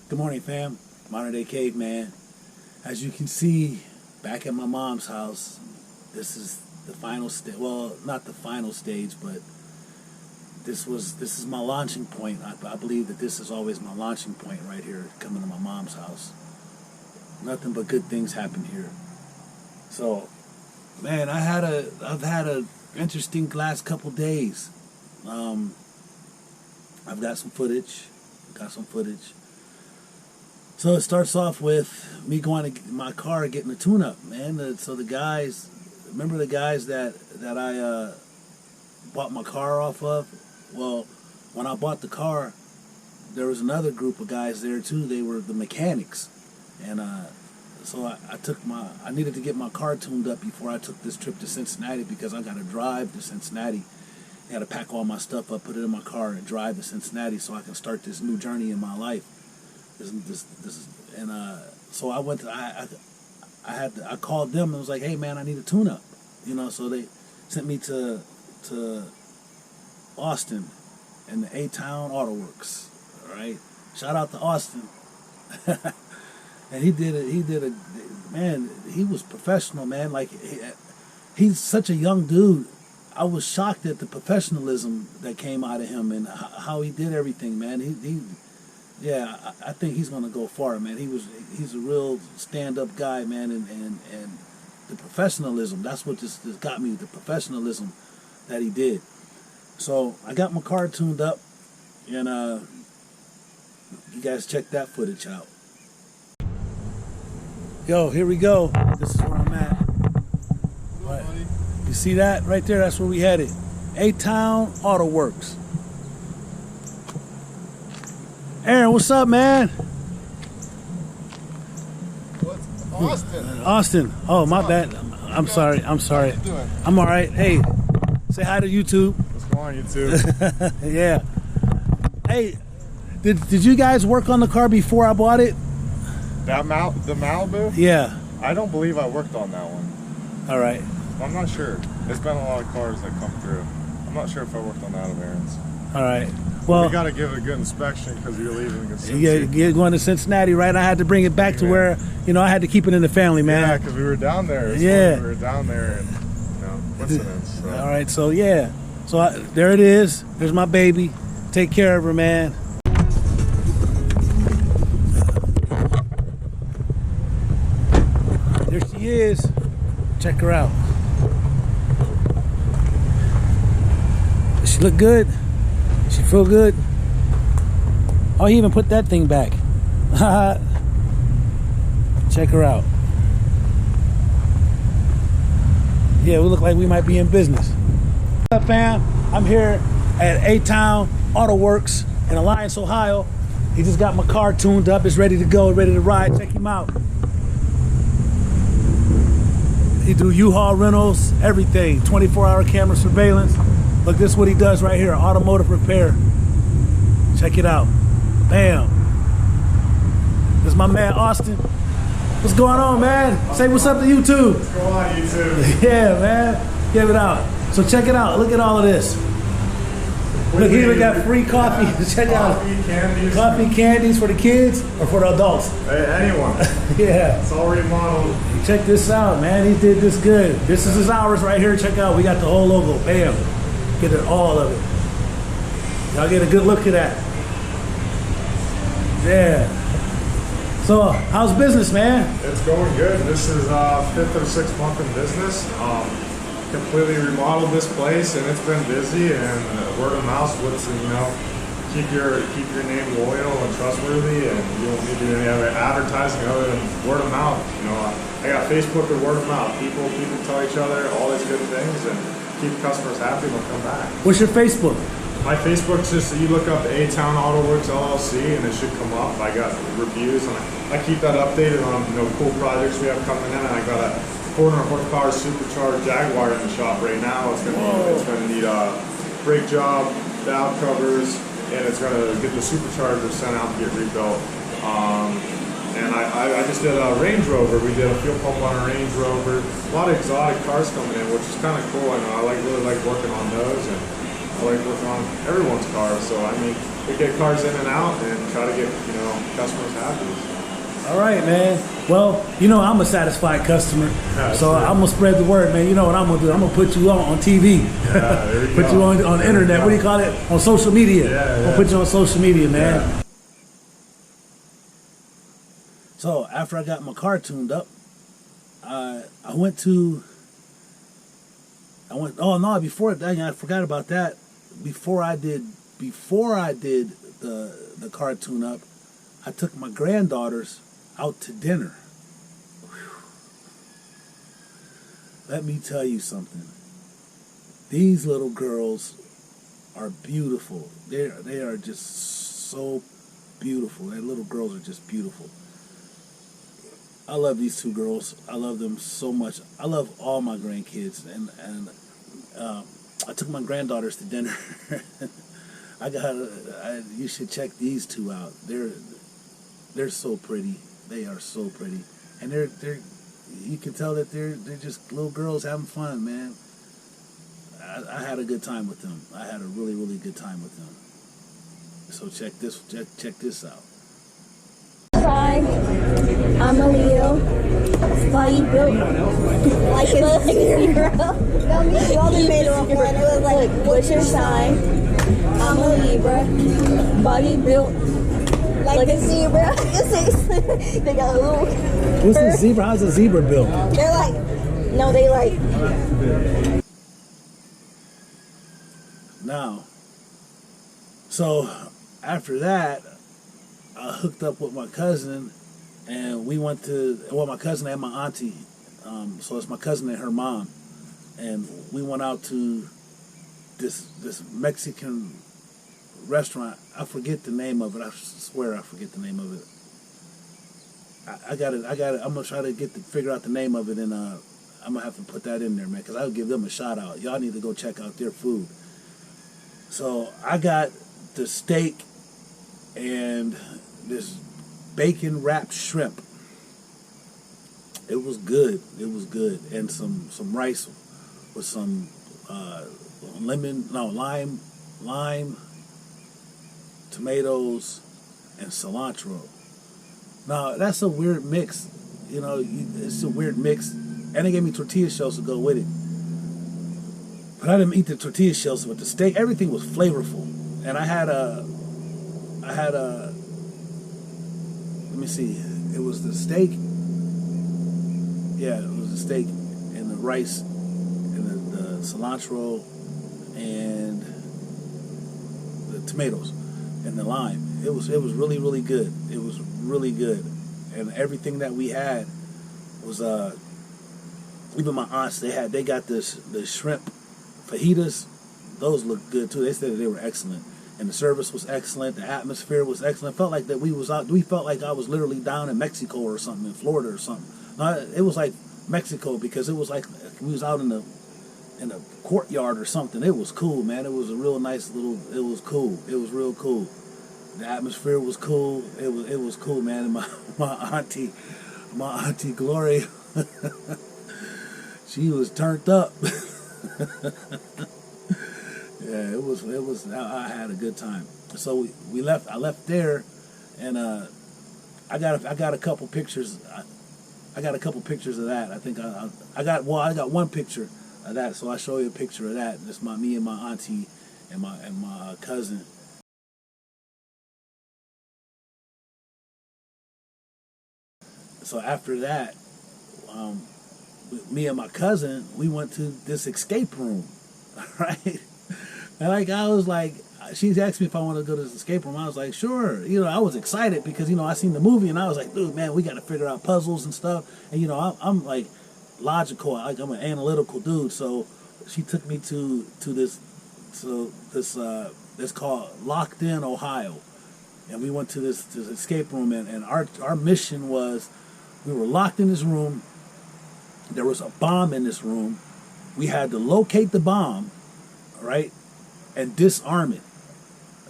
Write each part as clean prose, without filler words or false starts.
Good morning, fam. Modern Day Caveman. As you can see, back at my mom's house, this is the final stage. Well, not the final stage, but this is my launching point. I believe that this is always my launching point right here, coming to my mom's house. Nothing but good things happen here. So, man, I've had a interesting last couple days. I've got some footage. So it starts off with me going to my car getting a tune-up, man. So the guys, remember the guys that I bought my car off of? Well, when I bought the car, there was another group of guys there too. They were the mechanics, and so I needed to get my car tuned up before I took this trip to Cincinnati, because I got to drive to Cincinnati. I got to pack all my stuff up, put it in my car, and drive to Cincinnati so I can start this new journey in my life. So I went to I called them and was like, hey man, I need a tune-up, So they sent me to Austin and the ATown Auto Works. All right, shout out to Austin. And he was professional, man. Like he's such a young dude. I was shocked at the professionalism that came out of him and how he did everything, man. I think he's gonna go far, man. He's a real stand-up guy, man, and the professionalism, that's what just got me, the professionalism that he did. So I got my car tuned up, and you guys check that footage out. Yo, here we go. This is where I'm at. Right. You see that right there? That's where we headed. ATown Auto Works. Aaron, what's up, man? What's Austin? Austin. Oh, my bad. I'm sorry. How you doing? I'm all right. Hey, say hi to YouTube. What's going on, YouTube? Yeah. Hey, did you guys work on the car before I bought it? The Malibu? Yeah. I don't believe I worked on that one. All right. I'm not sure. There's been a lot of cars that come through. I'm not sure if I worked on that of Aaron's. All right. Well, we got to give it a good inspection because you're leaving to Cincinnati. You're going to Cincinnati, right? I had to bring it back to where, I had to keep it in the family, man. Yeah, because we were down there. Yeah. We were down there and, coincidence. So. All right, so yeah. So there it is. There's my baby. Take care of her, man. There she is. Check her out. Does she look good? She feel good? Oh, he even put that thing back. Check her out. Yeah, we look like we might be in business. What's up, fam? I'm here at ATown Auto Works in Alliance, Ohio. He just got my car tuned up. It's ready to go, ready to ride. Check him out. He do U-Haul rentals, everything. 24-hour camera surveillance. Look, this is what he does right here, automotive repair. Check it out. Bam. This is my man, Austin. What's going on, man? Say what's up to YouTube. What's going on, YouTube? Yeah, man. Give it out. So check it out. Look at all of this. Look, here we got free coffee. Check out. Candies. Coffee, candies for the kids or for the adults? Hey, anyone. Yeah. It's all remodeled. Check this out, man. He did this good. This is his hours right here. Check out. We got the whole logo. Bam. Get it, all of it. Y'all get a good look at that. Yeah. So, how's business, man? It's going good. This is 5th or 6th month in business. Completely remodeled this place, and it's been busy. And word of mouth, keep your name loyal and trustworthy, and you don't need to do any other advertising other than word of mouth. I got Facebook and word of mouth. People tell each other all these good things, and keep customers happy. They'll come back. What's your Facebook? My Facebook's just, you look up ATown Auto Works LLC and it should come up. I got reviews and I keep that updated on cool projects we have coming in. And I got a 400 horsepower supercharged Jaguar in the shop right now. It's gonna need a brake job, valve covers, and it's gonna get the supercharger sent out to get rebuilt. And I just did a Range Rover. We did a fuel pump on a Range Rover. A lot of exotic cars coming in, which is kind of cool. I know I really like working on those, and I like working on everyone's cars. So I mean, we get cars in and out and try to get, you know, customers happy. All right, man. Well, you know, I'm a satisfied customer, so I'm gonna spread the word, man. You know what I'm gonna do? I'm gonna put you on TV, put you on the internet. What do you call it? On social media. I'm gonna put you on social media, man. Yeah. So after I got my car tuned up, I went. Oh no! Before that, I forgot about that. Before I did the car tune up, I took my granddaughters out to dinner. Whew. Let me tell you something. These little girls are beautiful. They are just so beautiful. Their little girls are just beautiful. I love these two girls. I love them so much. I love all my grandkids, and I took my granddaughters to dinner. You should check these two out. They're so pretty. They are so pretty, and they're you can tell that they're just little girls having fun, man. I had a good time with them. I had a really, really good time with them. So check this out. Hi, I'm a Leo. Body built like a zero. Y'all just made it up one. It was like, what's your sign? I'm a Libra. Body built like a zebra. They got a little. What's a zebra? How's a zebra built? They're like, no, they like. Now, so after that, I hooked up with my cousin, and we went to, well, my cousin and my auntie, so it's my cousin and her mom, and we went out to this Mexican restaurant. I forget the name of it. I swear I forget the name of it. I got it. I'm gonna try to figure out the name of it, and I'm gonna have to put that in there, man, because I'll give them a shout out. Y'all need to go check out their food. So I got the steak and this bacon wrapped shrimp. It was good. It was good, and some rice with some lime, tomatoes, and cilantro. Now that's a weird mix, you know. It's a weird mix, and they gave me tortilla shells to go with it. But I didn't eat the tortilla shells with the steak. Everything was flavorful, and I had a. Let me see. It was the steak. Yeah, it was the steak and the rice and the cilantro and the tomatoes and the lime. It was really, really good. It was really good, and everything that we had was even my aunts, they got the shrimp fajitas. Those looked good too. They said they were excellent, and the service was excellent. The atmosphere was excellent. Felt like that we felt like I was literally down in Mexico or something, in Florida or something. It was like Mexico because it was like we was out in the courtyard or something. It was cool, man. It was a real nice little. It was cool. It was real cool. The atmosphere was cool. It was cool, man. And my auntie Gloria, she was turned up. Yeah, it was. I had a good time. So we left. I left there, and I got a couple pictures. I got a couple pictures of that. I think I got one picture of that. So I'll show you a picture of that. It's me and my auntie and my cousin. So after that, me and my cousin, we went to this escape room, right? And I was like, she asked me if I want to go to this escape room. I was like, sure. You know, I was excited because, you know, I seen the movie and I was like, dude, man, we got to figure out puzzles and stuff. And, you know, I'm like logical. I'm an analytical dude. So she took me to this called Locked In, Ohio. And we went to this escape room, and our mission was, we were locked in this room. There was a bomb in this room. We had to locate the bomb, right, and disarm it,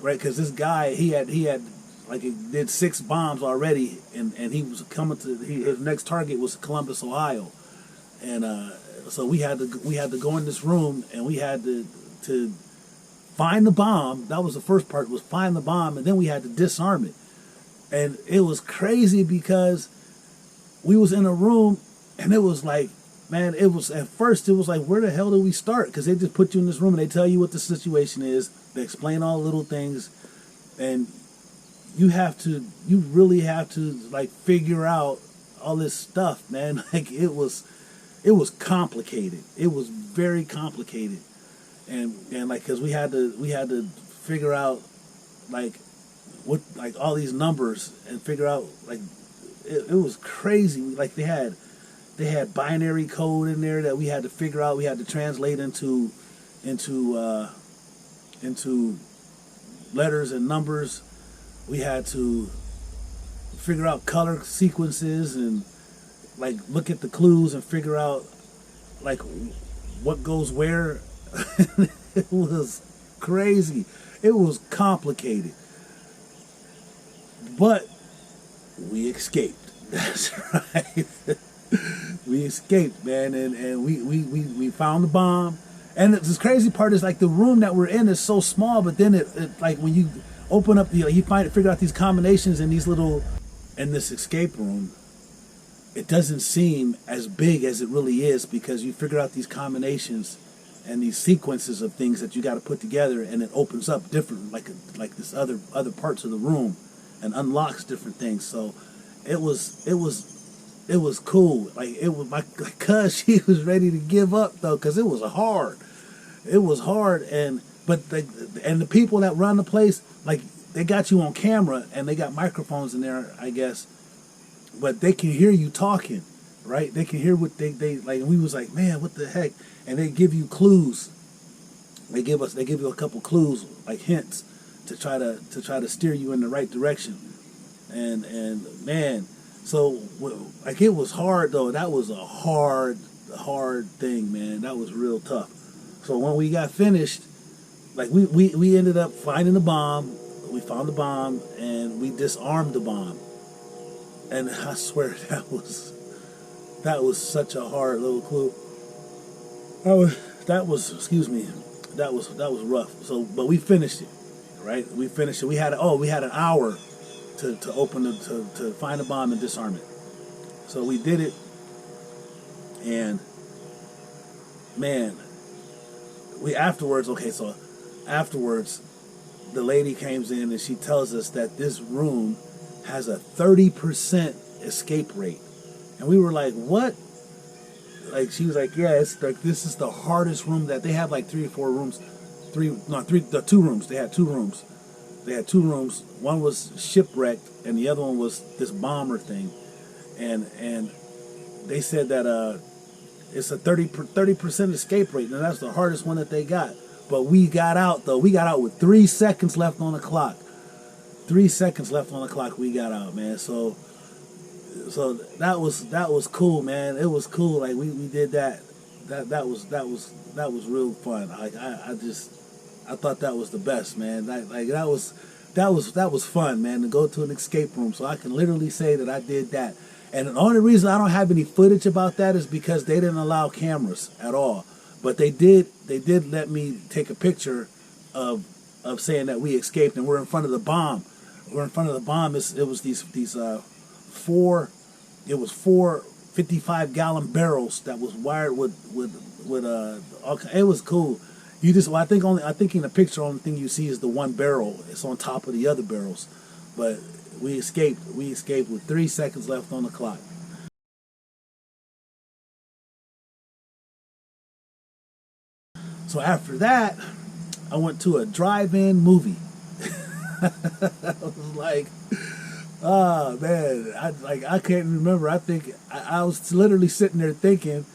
right? Because this guy, he did 6 bombs already, and he was coming to his next target was Columbus, Ohio, and so we had to go in this room, and we had to find the bomb. That was the first part, was find the bomb, and then we had to disarm it. And it was crazy because we was in a room, and it was like, man, it was, at first it was like, where the hell do we start? Because they just put you in this room and they tell you what the situation is. They explain all the little things, and you really have to like figure out all this stuff, man. Like it was complicated. It was very complicated, and like, because we had to figure out like what, like all these numbers, and figure out like it was crazy. Like they had binary code in there that we had to figure out. We had to translate into letters and numbers. We had to figure out color sequences and like look at the clues and figure out like what goes where. It was crazy. It was complicated. But we escaped. That's right. We escaped, man, and we found the bomb. And this crazy part is like the room that we're in is so small, but then it like when you open up, you figure out these combinations in this escape room, it doesn't seem as big as it really is, because you figure out these combinations and these sequences of things that you got to put together, and it opens up different, like this other parts of the room, and unlocks different things. So it was cool. Like it was my cuz, she was ready to give up though, because it was hard. And the people that run the place, like they got you on camera and they got microphones in there, I guess, but they can hear you talking, right? They can hear what they like. And we was like, man, what the heck? And they give you clues. They give you a couple clues, like hints, to try to steer you in the right direction. And man, so like it was hard though. That was a hard thing, man. That was real tough. So when we got finished, like we ended up finding the bomb. We found the bomb and we disarmed the bomb. And I swear that was such a hard little clue. That was rough. So, but we finished it, right? We finished it. We had an hour to open to find the bomb and disarm it. So we did it, and man, afterwards, the lady comes in and she tells us that this room has a 30% escape rate. And we were like, what? Like, she was like, yeah, it's like, this is the hardest room that they have, like 3 or 4 rooms. 2 rooms. They had 2 rooms. One was shipwrecked and the other one was this bomber thing. And they said that it's a 30% escape rate. And that's the hardest one that they got. But we got out though. We got out with 3 seconds left on the clock. 3 seconds left on the clock. We got out, man. So that was cool, man. It was cool. Like we did that. That was real fun. Like I thought that was the best, man. That was fun, man, to go to an escape room. So I can literally say that I did that. And the only reason I don't have any footage about that is because they didn't allow cameras at all. But they did let me take a picture of saying that we escaped and we're in front of the bomb. We're in front of the bomb. It was these 4 55-gallon barrels that was wired with it was cool. I think in the picture, only thing you see is the one barrel. It's on top of the other barrels. But we escaped with 3 seconds left on the clock. So after that, I went to a drive-in movie. I was like, oh man, I can't remember. I think I was literally sitting there thinking,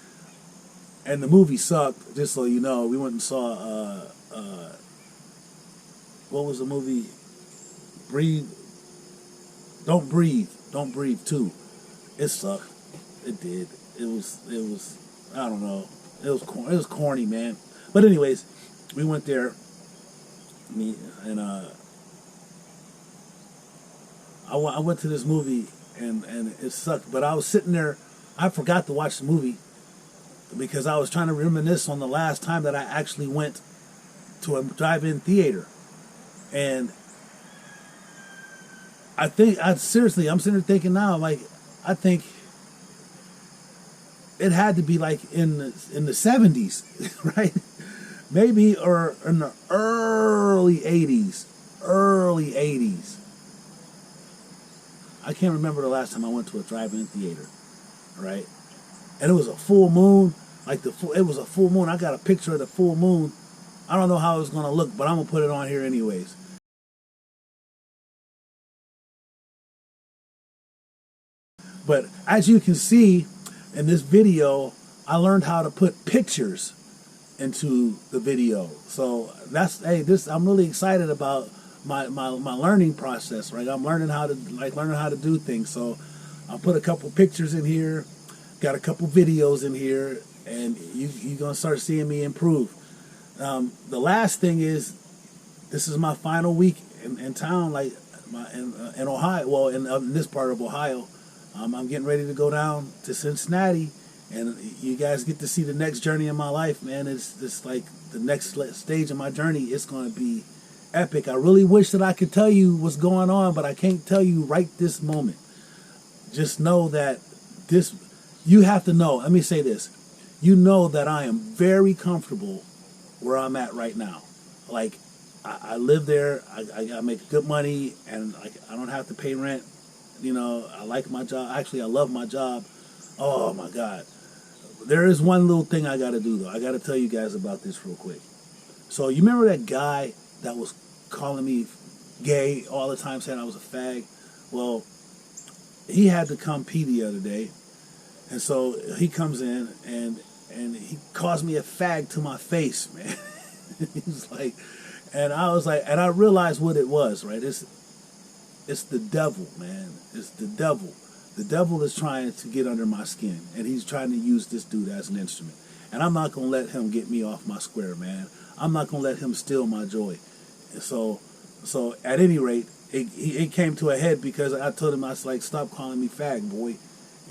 and the movie sucked. Just so you know, we went and saw what was the movie? Don't breathe 2. It sucked. It did. It was. I don't know. It was corny, man. But anyways, we went there. Me and I went to this movie and it sucked. But I was sitting there. I forgot to watch the movie because I was trying to reminisce on the last time that I actually went to a drive-in theater, and I'm sitting there thinking now, like, I think it had to be like in the 70s, right? Maybe, or in the early 80s. I can't remember the last time I went to a drive-in theater, right? And it was a full moon, it was a full moon. I got a picture of the full moon. I don't know how it's gonna look, but I'm gonna put it on here anyways. But as you can see in this video, I learned how to put pictures into the video. So I'm really excited about my learning process, right? I'm learning how to do things. So I'll put a couple pictures in here, got a couple videos in here, and you're gonna start seeing me improve. The last thing is, this is my final week in town, like in Ohio. Well, in this part of Ohio. I'm getting ready to go down to Cincinnati, and you guys get to see the next journey in my life, man. It's like the next stage of my journey. It's going to be epic. I really wish that I could tell you what's going on, but I can't tell you right this moment. Just know that you have to know. Let me say this. You know that I am very comfortable where I'm at right now. Like, I live there. I make good money, and I don't have to pay rent. You know, I like my job. Actually, I love my job. Oh, my God. There is one little thing I got to do, though. I got to tell you guys about this real quick. So, you remember that guy that was calling me gay all the time, saying I was a fag? Well, he had to come pee the other day. And so, he comes in, and he calls me a fag to my face, man. He's like, and I was like, and I realized what it was, right? It's the devil, man. It's the devil. The devil is trying to get under my skin, and he's trying to use this dude as an instrument. And I'm not going to let him get me off my square, man. I'm not going to let him steal my joy. And so at any rate, it came to a head because I told him, I was like, stop calling me fag, boy.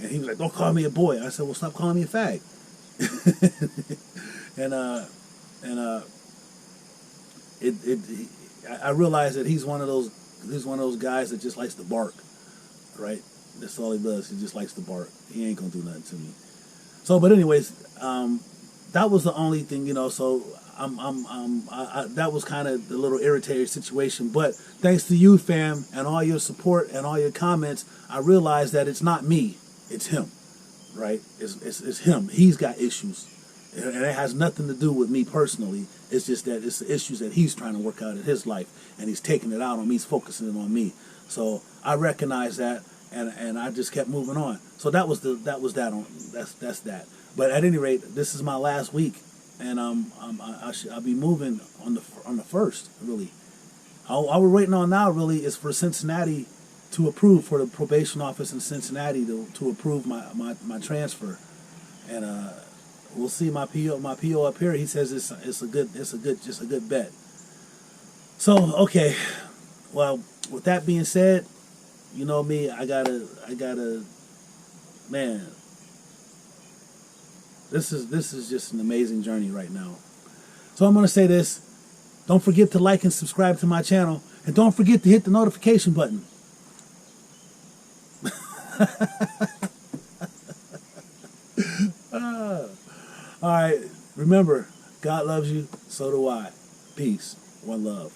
And he was like, don't call me a boy. I said, well, stop calling me a fag. I realized that he's one of those guys that just likes to bark, right? That's all he does. He just likes to bark. He ain't gonna do nothing to me. So, but anyways, that was the only thing, you know. So that was kind of the little irritating situation. But thanks to you, fam, and all your support and all your comments, I realized that it's not me, it's him, right? It's him. He's got issues, and it has nothing to do with me personally. It's just that it's the issues that he's trying to work out in his life, and he's taking it out on me. He's focusing it on me. So I recognize that, and I just kept moving on. So that's that. But at any rate, this is my last week, and I'll be moving on the first. Really, all we're waiting on now really is for Cincinnati to approve, for the probation office in Cincinnati to approve my transfer, and we'll see. My PO up here, he says it's a good bet. So okay, well, with that being said, you know me, I gotta, man. This is just an amazing journey right now. So I'm gonna say this: don't forget to like and subscribe to my channel, and don't forget to hit the notification button. All right, remember, God loves you, so do I. Peace, one love.